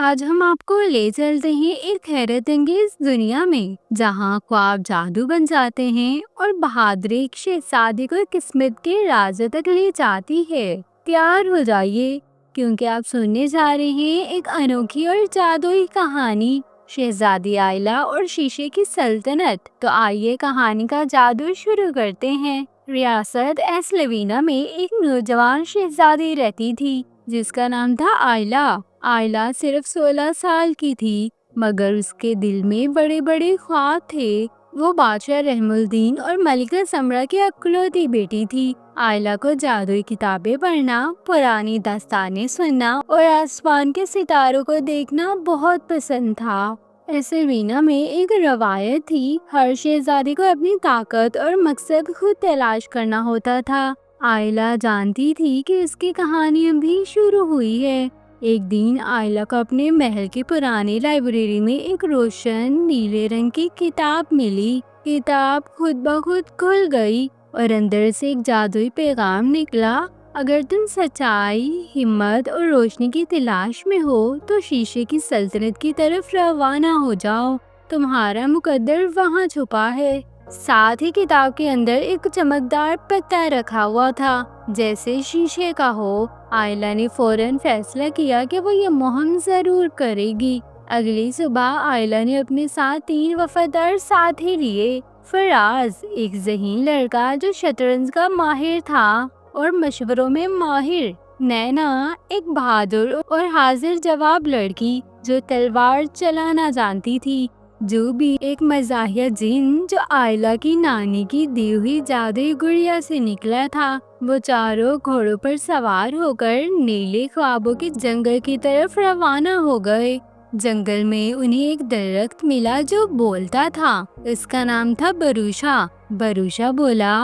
آج ہم آپ کو لے چلتے ہیں ایک حیرت انگیز دنیا میں، جہاں خواب جادو بن جاتے ہیں اور بہادر ایک شہزادی کو قسمت کے رازوں تک لے جاتی ہے۔ تیار ہو جائیے، کیونکہ آپ سننے جا رہے ہیں ایک انوکھی اور جادوئی کہانی، شہزادی آئلہ اور شیشے کی سلطنت۔ تو آئیے کہانی کا جادو شروع کرتے ہیں۔ ریاست ایسلوینا میں ایک نوجوان شہزادی رہتی تھی جس کا نام تھا آئلہ۔ آئلہ صرف 16 سال کی تھی، مگر اس کے دل میں بڑے بڑے خواب تھے۔ وہ بادشاہ رحم الدین اور ملکہ سمرا کی اکلوتی بیٹی تھی۔ آئلہ کو جادوئی کتابیں پڑھنا، پرانی داستانیں سننا اور آسمان کے ستاروں کو دیکھنا بہت پسند تھا۔ ایسلوینا میں ایک روایت تھی، ہر شہزادی کو اپنی طاقت اور مقصد خود تلاش کرنا ہوتا تھا۔ آئلہ جانتی تھی کہ اس کی کہانی ابھی شروع ہوئی ہے۔ ایک دن آئلہ کو اپنے محل کی پرانی لائبریری میں ایک روشن نیلے رنگ کی کتاب ملی۔ کتاب خود بخود کھل گئی اور اندر سے ایک جادوئی پیغام نکلا: اگر تم سچائی، ہمت اور روشنی کی تلاش میں ہو تو شیشے کی سلطنت کی طرف روانہ ہو جاؤ، تمہارا مقدر وہاں چھپا ہے۔ ساتھ ہی کتاب کے اندر ایک چمکدار پتا رکھا ہوا تھا، جیسے شیشے کا ہو۔ آئلہ نے فوراً فیصلہ کیا کہ وہ یہ مہم ضرور کرے گی۔ اگلی صبح آئلہ نے اپنے ساتھ 3 وفادار ساتھی لیے: فراز، ایک ذہین لڑکا جو شطرنج کا ماہر تھا اور مشوروں میں ماہر; نینا، ایک بہادر اور حاضر جواب لڑکی جو تلوار چلانا جانتی تھی; جوبی، ایک مزاحیہ جن جو آئلہ کی نانی کی دی ہوئی جادوئی گڑیا سے نکلا تھا۔ وہ چاروں گھوڑوں پر سوار ہو کر نیلے خوابوں کے جنگل کی طرف روانہ ہو گئے۔ جنگل میں انہیں ایک درخت ملا جو بولتا تھا، اس کا نام تھا بروشا۔ بروشا بولا: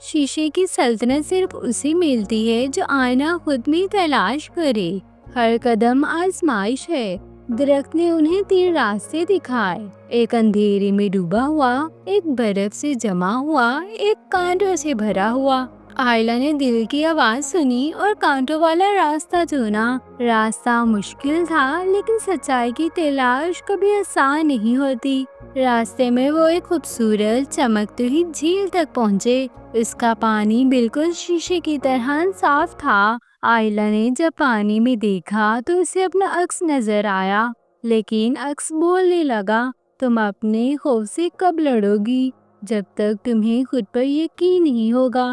شیشے کی سلطنت صرف اسے ملتی ہے جو آئینہ خود میں تلاش کرے، ہر قدم آزمائش ہے۔ درخت نے انہیں 3 راستے دکھائے: ایک اندھیرے میں ڈوبا ہوا، ایک برف سے جمع ہوا، ایک کانٹوں سے بھرا ہوا۔ آئلہ نے دل کی آواز سنی اور کانٹوں والا راستہ چنا۔ راستہ مشکل تھا، لیکن سچائی کی تلاش کبھی آسان نہیں ہوتی۔ راستے میں وہ ایک خوبصورت چمکتی ہوئی جھیل تک پہنچے۔ اس کا پانی بالکل شیشے کی طرح صاف تھا۔ آئلہ نے جب پانی میں دیکھا تو اسے اپنا عکس نظر آیا، لیکن عکس بولنے لگا: تم اپنے خوف سے کب لڑو گی؟ جب تک تمہیں خود پر یقین نہیں ہوگا،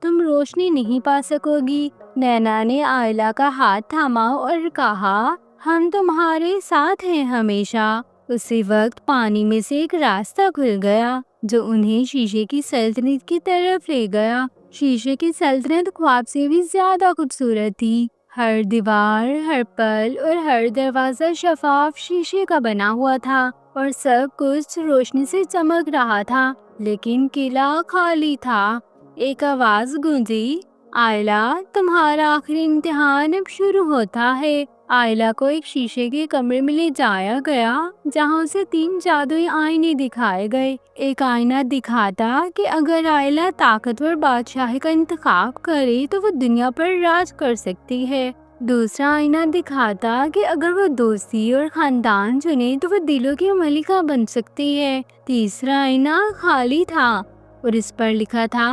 تم روشنی نہیں پا سکو گی۔ نینا نے آئلہ کا ہاتھ تھاما اور کہا: ہم تمہارے ساتھ ہیں ہمیشہ۔ اسی وقت پانی میں سے ایک راستہ کھل گیا جو انہیں شیشے کی سلطنت کی طرف لے گیا۔ شیشے کی سلطنت خواب سے بھی زیادہ خوبصورت تھی۔ ہر دیوار، ہر پل اور ہر دروازہ شفاف شیشے کا بنا ہوا تھا اور سب کچھ روشنی سے چمک رہا تھا، لیکن قلعہ خالی تھا۔ ایک آواز گونجی: آئلہ، تمہارا آخری امتحان اب شروع ہوتا ہے۔ آئلہ کو ایک شیشے کے کمرے میں لے جایا گیا جہاں اسے 3 جادوئی آئینے دکھائے گئے۔ ایک آئینہ دکھاتا کہ اگر آئلہ طاقتور بادشاہ کا انتخاب کرے تو وہ دنیا پر راج کر سکتی ہے۔ دوسرا آئینہ دکھاتا کہ اگر وہ دوستی اور خاندان چنے تو وہ دلوں کی ملکہ بن سکتی ہے۔ تیسرا آئینہ خالی تھا اور اس پر لکھا تھا: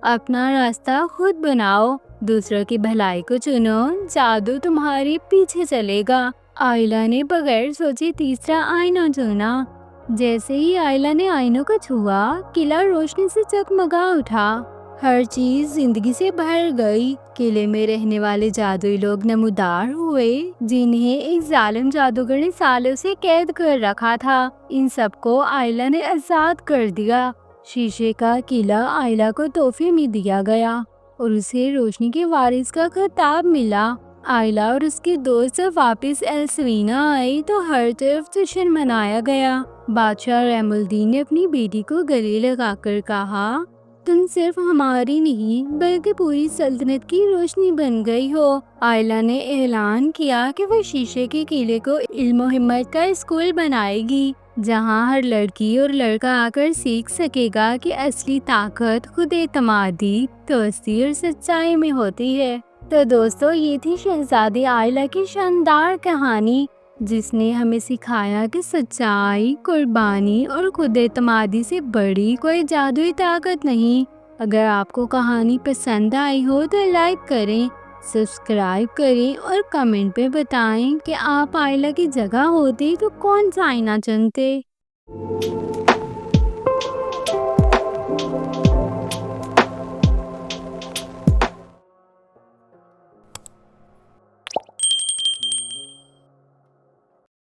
اپنا راستہ خود بناؤ، دوسروں کی بھلائی کو چنو، جادو تمہارے پیچھے چلے گا۔ آئلہ نے بغیر سوچے تیسرا آئینہ چنا۔ جیسے ہی آئلہ نے آئینوں کو چھوا، قلعہ روشنی سے جگمگا اٹھا۔ ہر چیز زندگی سے بھر گئی۔ قلعے میں رہنے والے جادوئی لوگ نمودار ہوئے جنہیں ایک ظالم جادوگر نے سالوں سے قید کر رکھا تھا۔ ان سب کو آئلہ نے آزاد کر دیا۔ شیشے کا قلعہ آئلہ کو تحفے میں دیا گیا اور اسے روشنی کے وارث کا خطاب ملا۔ آئلہ اور اس کے دوست جب واپس ایسلوینا آئے تو ہر طرف جشن منایا گیا۔ بادشاہ رحم الدین نے اپنی بیٹی کو گلے لگا کر کہا: تم صرف ہماری نہیں بلکہ پوری سلطنت کی روشنی بن گئی ہو۔ آئلہ نے اعلان کیا کہ وہ شیشے کے قلعے کو علم و حکمت کا اسکول بنائے گی، جہاں ہر لڑکی اور لڑکا آ کر سیکھ سکے گا کہ اصلی طاقت خود اعتمادی، دوستی اور سچائی میں ہوتی ہے۔ تو دوستو، یہ تھی شہزادی آئلہ کی شاندار کہانی، جس نے ہمیں سکھایا کہ سچائی، قربانی اور خود اعتمادی سے بڑی کوئی جادوئی طاقت نہیں۔ اگر آپ کو کہانی پسند آئی ہو تو لائک کریں، سبسکرائب کریں اور کمنٹ پہ بتائیں کہ آپ آئلہ کی جگہ ہوتے تو کون سا آئینہ چنتے۔